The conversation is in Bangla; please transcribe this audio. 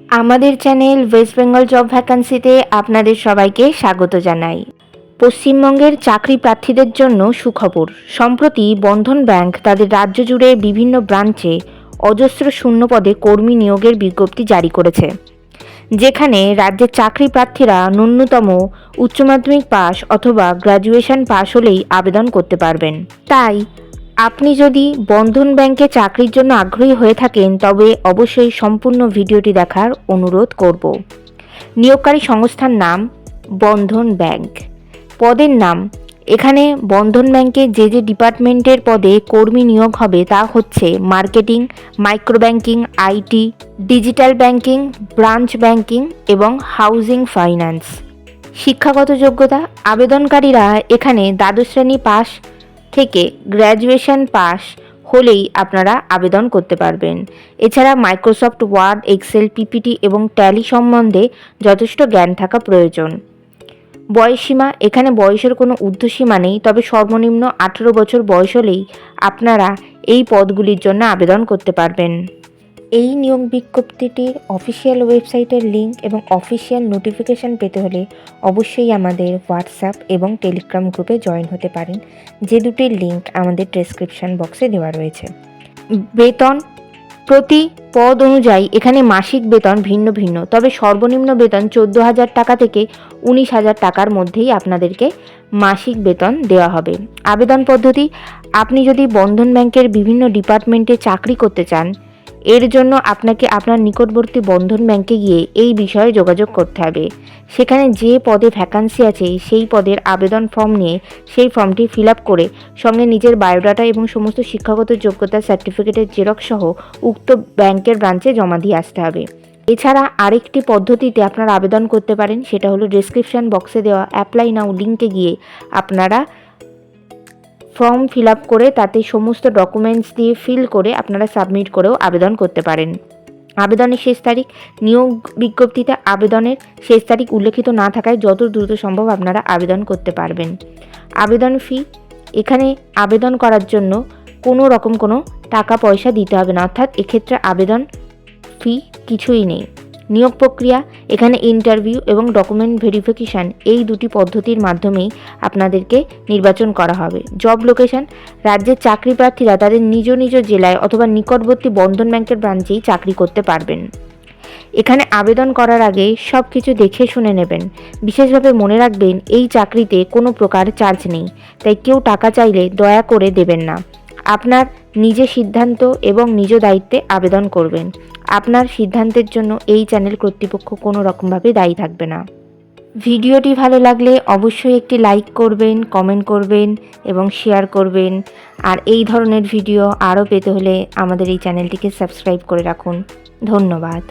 আমাদের চ্যানেল ওয়েস্ট বেঙ্গল জব ভ্যাকান্সিতে আপনাদের সবাইকে স্বাগত জানাই। পশ্চিমবঙ্গের চাকরি প্রার্থীদের জন্য সুখবর। সম্প্রতি বন্ধন ব্যাংক তাদের রাজ্য জুড়ে বিভিন্ন ব্রাঞ্চে অজস্র শূন্য পদে কর্মী নিয়োগের বিজ্ঞপ্তি জারি করেছে, যেখানে রাজ্যের চাকরি প্রার্থীরা ন্যূনতম উচ্চ মাধ্যমিক পাস অথবা গ্র্যাজুয়েশন পাস হলেই আবেদন করতে পারবেন। তাই আপনি যদি বন্ধন ব্যাংকে চাকরির জন্য আগ্রহী হয়ে থাকেন তবে অবশ্যই সম্পূর্ণ ভিডিওটি দেখার অনুরোধ করব। নিয়োগকারী সংস্থার নাম বন্ধন ব্যাংক। পদের নাম, এখানে বন্ধন ব্যাংকে যে ডিপার্টমেন্টের পদে কর্মী নিয়োগ হবে তা হচ্ছে marketing, micro banking, IT, digital banking, branch banking এবং হাউজিং ফাইন্যান্স। শিক্ষাগত যোগ্যতা, আবেদনকারীরা এখানে দ্বাদশ শ্রেণী পাস থেকে গ্র্যাজুয়েশন পাস হলেই আপনারা আবেদন করতে পারবেন। এছাড়া মাইক্রোসফট ওয়ার্ড, এক্সেল, পিপিটি এবং ট্যালি সম্বন্ধে যথেষ্ট জ্ঞান থাকা প্রয়োজন। বয়সসীমা, এখানে বয়সের কোনো ঊর্ধ্বসীমা নেই, তবে সর্বনিম্ন 18 বছর বয়স হলেই আপনারা এই পদগুলির জন্য আবেদন করতে পারবেন। এই নিয়োগ বিজ্ঞপ্তিটির অফিসিয়াল ওয়েবসাইটের লিঙ্ক এবং অফিসিয়াল নোটিফিকেশান পেতে হলে অবশ্যই আমাদের হোয়াটসঅ্যাপ এবং টেলিগ্রাম গ্রুপে জয়েন হতে পারেন, যে দুটির লিঙ্ক আমাদের ডেসক্রিপশান বক্সে দেওয়া রয়েছে। বেতন, প্রতি পদ অনুযায়ী এখানে মাসিক বেতন ভিন্ন ভিন্ন, তবে সর্বনিম্ন বেতন 14,000 টাকা থেকে 19,000 টাকার মধ্যেই আপনাদেরকে মাসিক বেতন দেওয়া হবে। আবেদন পদ্ধতি, আপনি যদি বন্ধন ব্যাংকের বিভিন্ন ডিপার্টমেন্টে চাকরি করতে চান, এর জন্য আপনাকে আপনার নিকটবর্তী বন্ধন ব্যাংকে গিয়ে এই বিষয়ে যোগাযোগ করতে হবে। সেখানে যে পদে ভ্যাকান্সি আছে সেই পদের আবেদন ফর্ম নিয়ে সেই ফর্মটি ফিল আপ করে সঙ্গে নিজের বায়োডাটা এবং সমস্ত শিক্ষাগত যোগ্যতা সার্টিফিকেটের জেরক্স সহ উক্ত ব্যাংকের ব্রাঞ্চে জমা দিয়ে আসতে হবে। এছাড়া আরেকটি পদ্ধতিতে আপনারা আবেদন করতে পারেন, সেটা হলো ডেসক্রিপশন বক্সে দেওয়া অ্যাপ্লাই নাও লিঙ্কে গিয়ে আপনারা ফর্ম ফিল আপ করে তাতে সমস্ত ডকুমেন্টস দিয়ে ফিল করে আপনারা সাবমিট করেও আবেদন করতে পারেন। আবেদনের শেষ তারিখ, নিয়োগ বিজ্ঞপ্তিতে আবেদনের শেষ তারিখ উল্লেখিত না থাকায় যত দ্রুত সম্ভব আপনারা আবেদন করতে পারবেন। আবেদন ফি, এখানে আবেদন করার জন্য কোনো রকম কোনো টাকা পয়সা দিতে হবে না, অর্থাৎ এক্ষেত্রে আবেদন ফি কিছুই নেই। নিয়োগ প্রক্রিয়া, এখানে ইন্টারভিউ এবং ডকুমেন্ট ভেরিফিকেশান এই দুটি পদ্ধতির মাধ্যমেই আপনাদেরকে নির্বাচন করা হবে। জব লোকেশন, রাজ্যের চাকরি প্রার্থীরা তাদের নিজ নিজ জেলায় অথবা নিকটবর্তী বন্ধন ব্যাংকের ব্রাঞ্চেই চাকরি করতে পারবেন। এখানে আবেদন করার আগে সব কিছু দেখে শুনে নেবেন। বিশেষভাবে মনে রাখবেন, এই চাকরিতে কোনো প্রকার চার্জ নেই, তাই কেউ টাকা চাইলে দয়া করে দেবেন না। আপনার নিজের সিদ্ধান্ত এবং নিজ দায়িত্বে আবেদন করবেন। আপনার সিদ্ধান্তের জন্য এই চ্যানেল কর্তৃপক্ষ কোনো রকমভাবে দায়ী থাকবে না। ভিডিওটি ভালো লাগলে অবশ্যই একটি লাইক করবেন, কমেন্ট করবেন এবং শেয়ার করবেন। আর এই ধরনের ভিডিও আরও পেতে হলে আমাদের এই চ্যানেলটিকে সাবস্ক্রাইব করে রাখুন। ধন্যবাদ।